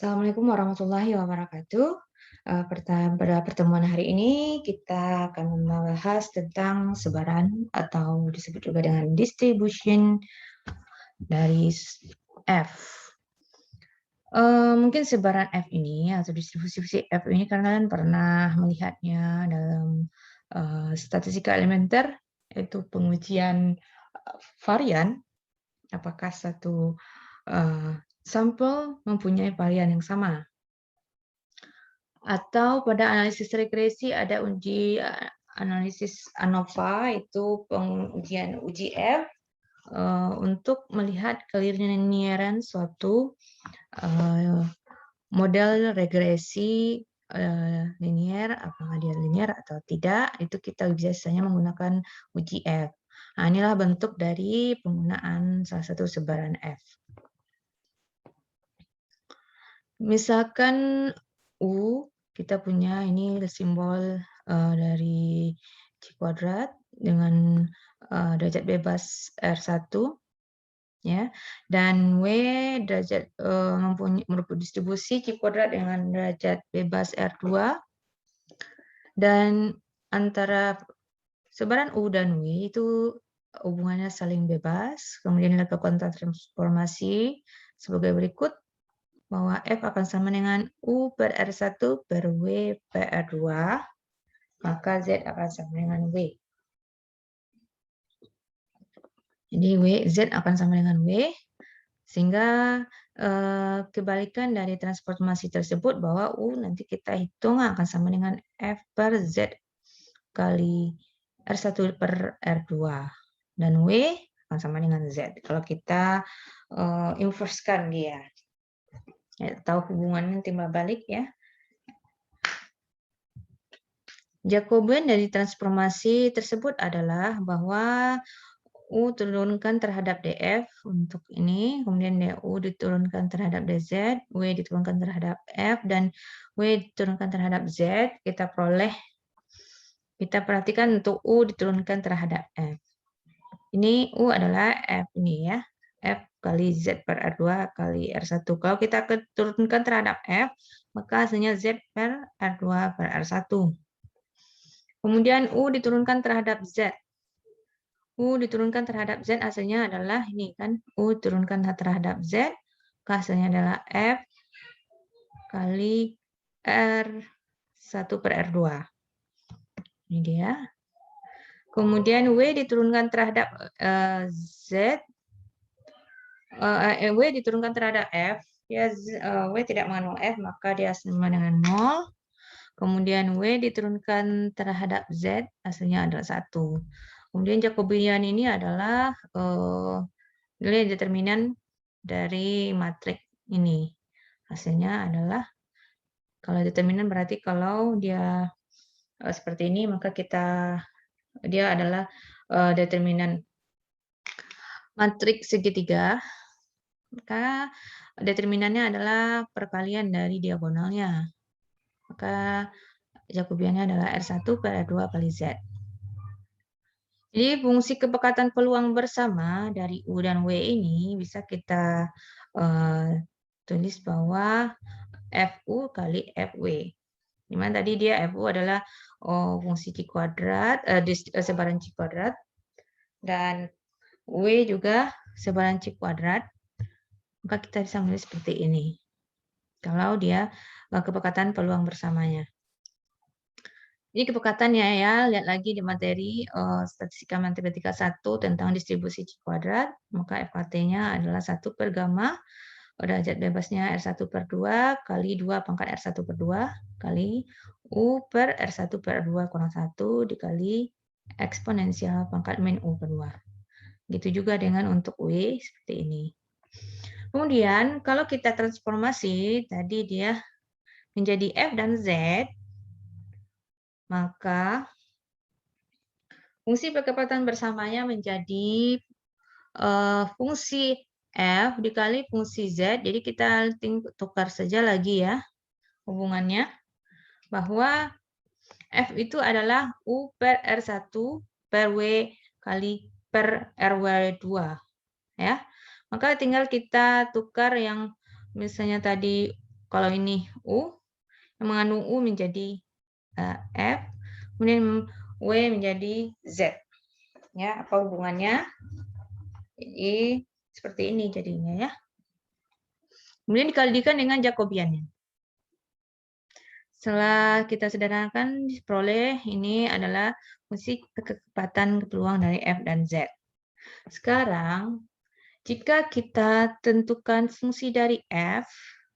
Assalamualaikum warahmatullahi wabarakatuh. Pada pertemuan hari ini kita akan membahas tentang sebaran atau disebut juga dengan distribution dari F. Mungkin sebaran F ini atau distribusi F ini kalian pernah melihatnya dalam statistika elementer, yaitu pengujian varian, apakah satu sampel mempunyai varian yang sama. Atau pada analisis regresi ada uji analisis ANOVA, itu pengujian uji F untuk melihat kelinieran suatu model regresi linier, apakah dia linier atau tidak, itu kita biasanya menggunakan uji F. Nah, inilah bentuk dari penggunaan salah satu sebaran F. Misalkan U, kita punya ini simbol dari C kuadrat dengan derajat bebas R1, ya, dan W derajat mempunyai distribusi C kuadrat dengan derajat bebas R2, dan antara sebaran U dan W itu hubungannya saling bebas. Kemudian dilakukan transformasi sebagai berikut, bahwa F akan sama dengan U per R1 per W per R2, maka Z akan sama dengan W. Jadi Z akan sama dengan W, sehingga kebalikan dari transformasi tersebut, bahwa U nanti kita hitung akan sama dengan F per Z kali R1 per R2, dan W akan sama dengan Z. Kalau kita inversekan dia, ya, tahu hubungannya timbal balik ya. Jacobian dari transformasi tersebut adalah bahwa U turunkan terhadap DF untuk ini, kemudian DU diturunkan terhadap DZ, W diturunkan terhadap F, dan W diturunkan terhadap Z. Kita perhatikan untuk U diturunkan terhadap F. Ini U adalah F ini ya, F kali Z per R2 kali R1. Kalau kita turunkan terhadap F, maka hasilnya Z per R2 per R1. Kemudian U diturunkan terhadap Z. U diturunkan terhadap Z hasilnya adalah ini kan, U diturunkan terhadap Z, hasilnya adalah F kali R1 per R2. Ini dia. Kemudian W diturunkan terhadap Z, W diturunkan terhadap F, ya, W tidak mengandung F, maka dia sama dengan 0. Kemudian W diturunkan terhadap Z, hasilnya adalah 1. Kemudian Jacobian ini adalah nilai determinan dari matriks ini. Hasilnya adalah, kalau determinan berarti kalau dia seperti ini, maka dia adalah determinan matriks segitiga, maka determinannya adalah perkalian dari diagonalnya. Maka Jacobiannya adalah R1 per R2 kali Z. Jadi fungsi kepekatan peluang bersama dari U dan W ini bisa kita tulis bahwa FU kali FW. Dimana tadi dia FU adalah fungsi C kuadrat, sebaran C kuadrat, dan W juga sebaran C kuadrat. Maka kita bisa menulis seperti ini, kalau dia kepekatan peluang bersamanya. Ini kepekatannya ya, lihat lagi di materi Statistika Matematika 1 tentang distribusi C kuadrat, maka FKT-nya adalah 1 per gamma, derajat bebasnya R1 per 2 kali 2 pangkat R1 per 2 kali U per R1 per 2 kurang 1 dikali eksponensial pangkat min U per 2. Gitu juga dengan untuk W seperti ini. Kemudian kalau kita transformasi, tadi dia menjadi F dan Z, maka fungsi perkepatan bersamanya menjadi fungsi F dikali fungsi Z. Jadi kita tukar saja lagi ya hubungannya, bahwa F itu adalah U per R1 per W kali per RW2. Ya. Maka tinggal kita tukar yang misalnya tadi kalau ini U, yang mengandung U menjadi F, kemudian W menjadi Z. Ya, apa hubungannya? Jadi seperti ini jadinya ya. Kemudian dikalikan dengan Jacobiannya. Setelah kita sederhanakan, diperoleh ini adalah fungsi kecepatan peluang dari F dan Z. Sekarang, jika kita tentukan fungsi dari F,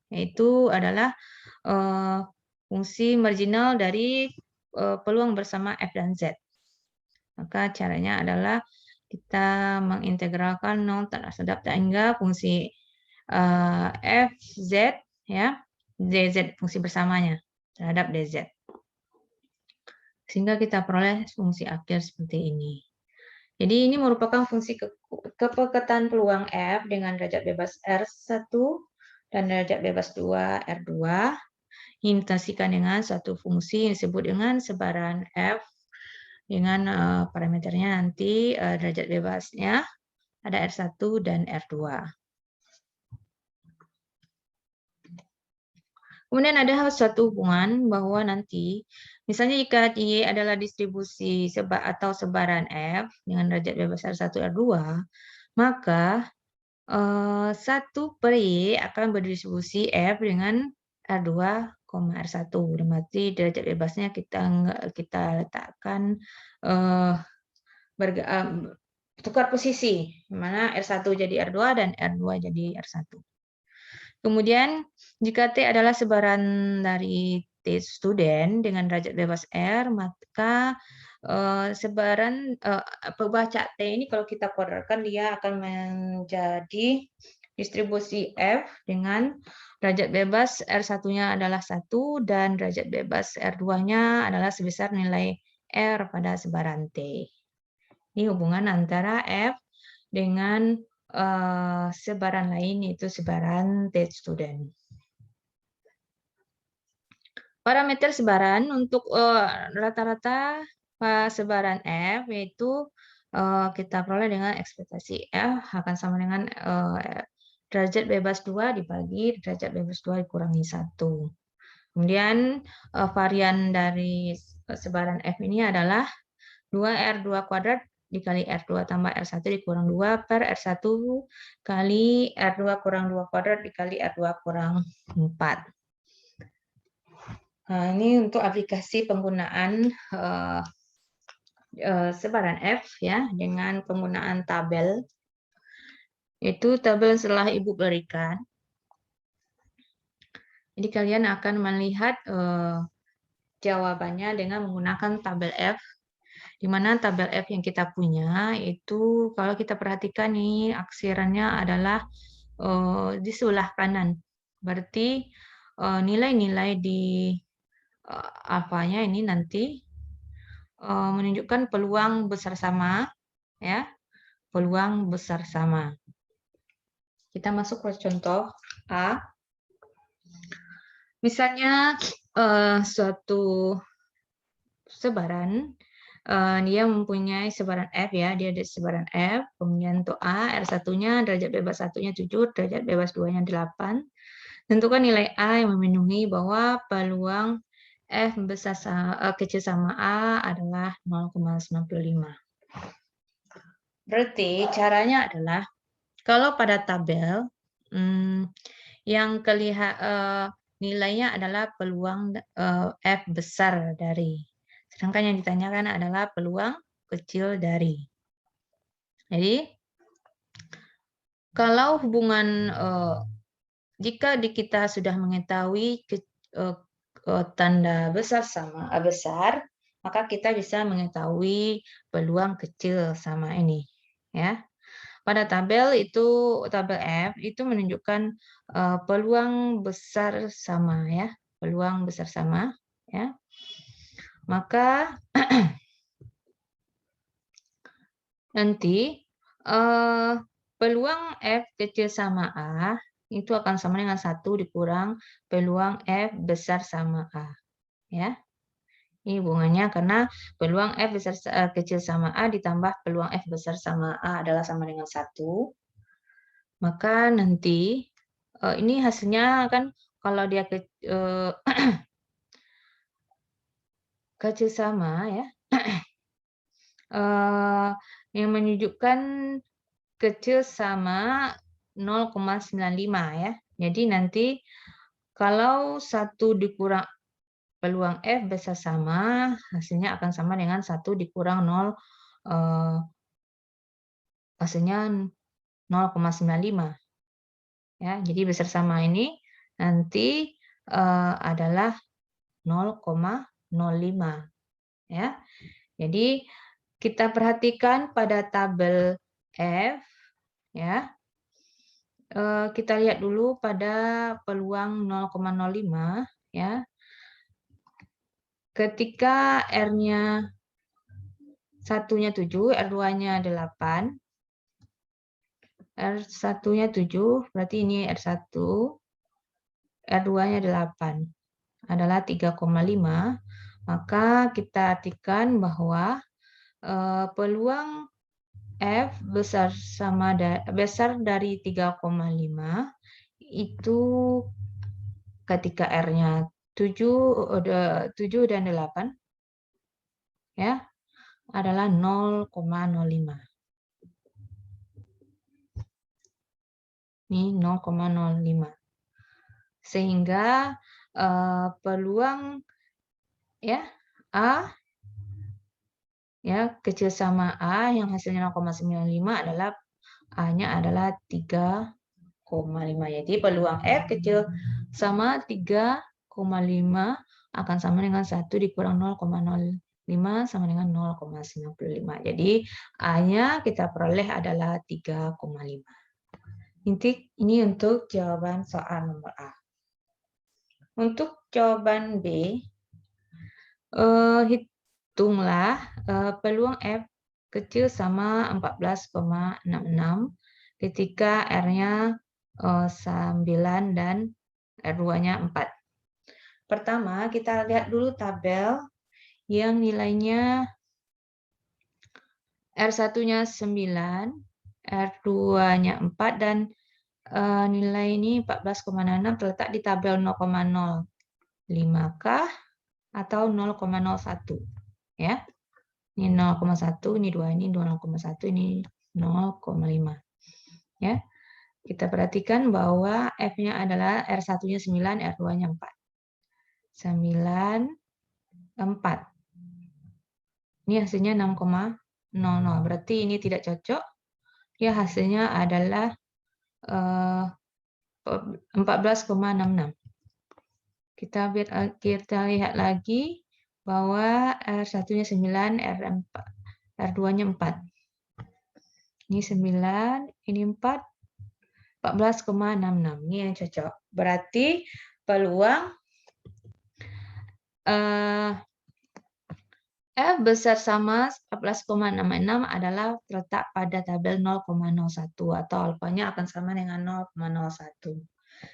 yaitu adalah fungsi marginal dari peluang bersama F dan Z. Maka caranya adalah kita mengintegralkan 0 terhadap hingga fungsi F, Z, ya, dz, fungsi bersamanya terhadap dz. Sehingga kita peroleh fungsi akhir seperti ini. Jadi ini merupakan fungsi kepekatan peluang F dengan derajat bebas R1 dan derajat bebas 2 R2 dimutasikan dengan suatu fungsi yang disebut dengan sebaran F dengan parameternya nanti derajat bebasnya ada R1 dan R2. Kemudian ada suatu hubungan bahwa nanti, misalnya jika Y adalah distribusi atau sebaran F dengan derajat bebas R1, R2, maka 1 per Y akan berdistribusi F dengan R2, R1. Berarti derajat bebasnya kita letakkan tukar posisi, di mana R1 jadi R2 dan R2 jadi R1. Kemudian, jika T adalah sebaran dari T student dengan derajat bebas R, maka sebaran pembaca T ini kalau kita kuadratkan dia akan menjadi distribusi F dengan derajat bebas R1-nya adalah 1 dan derajat bebas R2-nya adalah sebesar nilai R pada sebaran T. Ini hubungan antara F dengan sebaran lain, yaitu sebaran T student. Parameter sebaran untuk rata-rata sebaran F, yaitu kita peroleh dengan ekspektasi F akan sama dengan derajat bebas 2 dibagi derajat bebas 2 dikurangi 1. Kemudian varian dari sebaran F ini adalah 2R2 kuadrat dikali R2 tambah R1 dikurang 2 per R1 kali R2 kurang 2 kuadrat dikali R2 kurang 4. Nah, ini untuk aplikasi penggunaan sebaran F ya dengan penggunaan tabel. Itu tabel setelah Ibu berikan. Jadi kalian akan melihat jawabannya dengan menggunakan tabel F. Di mana tabel F yang kita punya itu kalau kita perhatikan nih aksirannya adalah di sebelah kanan. Berarti nilai-nilai di alfanya ini nanti menunjukkan peluang besar sama, ya, peluang besar sama. Kita masuk ke contoh A. Misalnya suatu sebaran dia mempunyai sebaran F ya, dia ada sebaran F, kemudian untuk A, R1-nya derajat bebas 1-nya 7, derajat bebas 2-nya 8. Tentukan nilai A yang memenuhi bahwa peluang F besar kecil sama A adalah 0,95. Berarti caranya adalah kalau pada tabel yang nilainya adalah peluang F besar dari. Sedangkan yang ditanyakan adalah peluang kecil dari. Jadi, kalau hubungan, jika kita sudah mengetahui tanda besar sama besar, maka kita bisa mengetahui peluang kecil sama ini. Ya. Pada tabel F itu menunjukkan peluang besar sama ya, peluang besar sama ya. Maka nanti peluang F kecil sama A itu akan sama dengan 1 dikurang peluang F besar sama A. Ya. Ini hubungannya karena peluang F besar kecil sama A ditambah peluang F besar sama A adalah sama dengan 1. Maka nanti ini hasilnya kan kalau dia kecil sama ya, yang menunjukkan kecil sama 0,95 ya. Jadi nanti kalau 1 dikurang peluang F besar sama, hasilnya akan sama dengan 1 dikurang 0, hasilnya 0,95. Ya, jadi besar sama ini nanti adalah 0,05 ya. Jadi kita perhatikan pada tabel F ya. Kita lihat dulu pada peluang 0,05 ya. Ketika R-nya 1-nya 7, R2-nya 8. R1-nya 7, berarti ini R1, R2-nya 8, adalah 3,5, maka kita artikan bahwa peluang F besar dari 3,5 itu ketika R-nya 7 dan 8 ya adalah 0,05. Ini 0,05. Sehingga peluang ya A ya kecil sama A yang hasilnya 0,95 adalah A-nya adalah 3,5. Jadi peluang F kecil sama 3,5 akan sama dengan 1 dikurang 0,05 sama dengan 0,95. Jadi A-nya kita peroleh adalah 3,5. Ini untuk jawaban soal nomor A. Untuk jawaban B, hitunglah peluang F kecil sama 14,66 ketika R-nya 9 dan R2-nya 4. Pertama, kita lihat dulu tabel yang nilainya R1-nya 9, R2-nya 4, dan nilai ini 14,66 terletak di tabel 0,05 kah atau 0,01 ya. Ini 0,1, ini 2, ini 0,1, ini 0,5 ya. Kita perhatikan bahwa F-nya adalah R1-nya 9, R2-nya 4. 9, 4. Ini hasilnya 6,00. Berarti ini tidak cocok. Ya, hasilnya adalah 14,66. Kita lihat lagi bahwa R1-nya 9, R2-nya 4. Ini 9, ini 4, 14,66. Ini yang cocok. Berarti peluang F besar sama 14,66 adalah terletak pada tabel 0,01 atau alfanya akan sama dengan 0,01.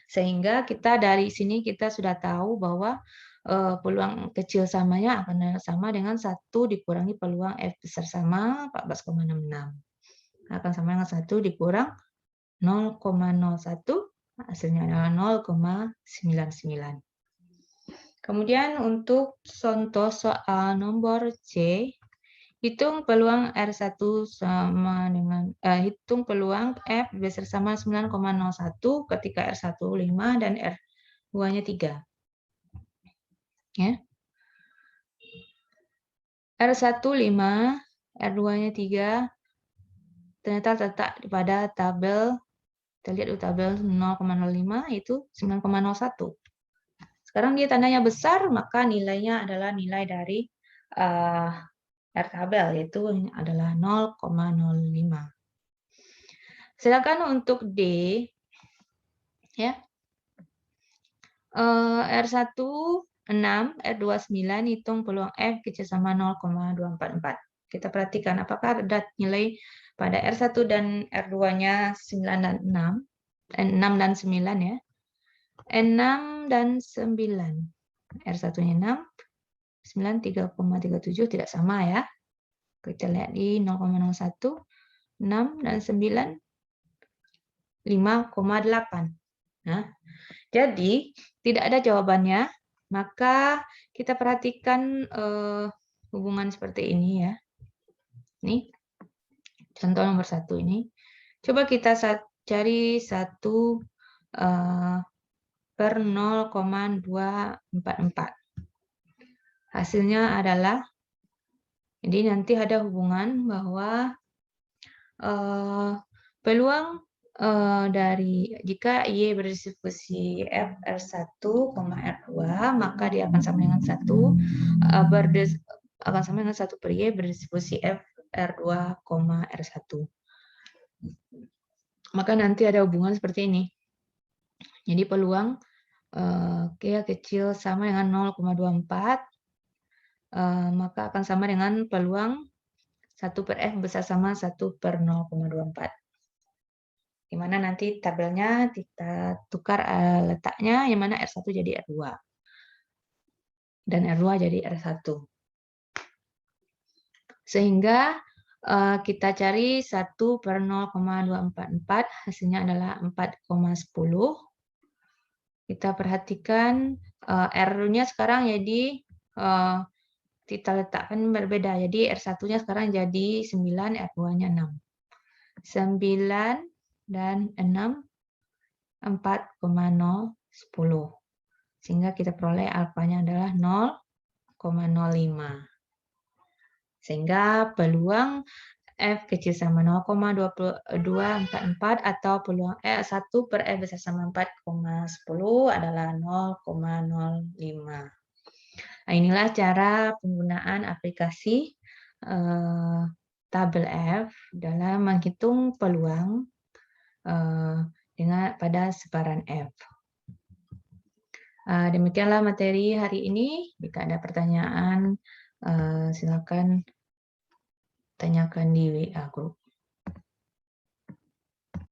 Sehingga kita dari sini kita sudah tahu bahwa peluang kecil samanya akan sama dengan 1 dikurangi peluang F besar sama 14,66. Akan sama dengan 1 dikurang 0,01, hasilnya adalah 0,99. Kemudian untuk contoh soal nomor C, hitung peluang R1 sama dengan hitung peluang F besar sama 9,01 ketika R1 5 dan R2-nya 3. Ya. R1 5, R2-nya 3 ternyata terletak pada tabel, kita lihat di tabel 0,05 itu 9,01. Sekarang dia tandanya besar, maka nilainya adalah nilai dari R tabel, yaitu adalah 0,05. Sedangkan untuk D, ya, R1 6, R2 9, hitung peluang F kecil sama 0,244. Kita perhatikan apakah ada nilai pada R1 dan R2-nya 9 dan 6, 6 dan 9 ya. 6 dan 9. R1-nya 6, 9 3,37 tidak sama ya. Kita lihat di 0,01, 6 dan 9 5,8. Nah, Jadi, tidak ada jawabannya, maka kita perhatikan hubungan seperti ini ya. Nih, contoh nomor 1 ini. Coba kita cari 1 per 0,244. Hasilnya adalah, jadi nanti ada hubungan bahwa peluang dari jika Y berdistribusi F R1, R2, maka dia akan sama dengan 1 akan sama dengan 1 per Y berdistribusi F R2, R1. Maka nanti ada hubungan seperti ini. Jadi peluang K kecil sama dengan 0,24, maka akan sama dengan peluang 1 per F besar sama 1 per 0,24. Di mana nanti tabelnya kita tukar letaknya, yang mana R1 jadi R2. Dan R2 jadi R1. Sehingga kita cari 1 per 0,244, hasilnya adalah 4,10. Kita perhatikan R-nya sekarang jadi kita letakkan berbeda. Jadi R1-nya sekarang jadi 9, R2-nya 6. 9 dan 6, 4,0, 10. Sehingga kita peroleh alfanya adalah 0,05. Sehingga peluang F kecil sama 0,2244 atau peluang 1 per F besar sama 4,10 adalah 0,05. Nah, inilah cara penggunaan aplikasi tabel F dalam menghitung peluang pada sebaran F. Demikianlah materi hari ini. Jika ada pertanyaan, silakan tanyakan di WA Group.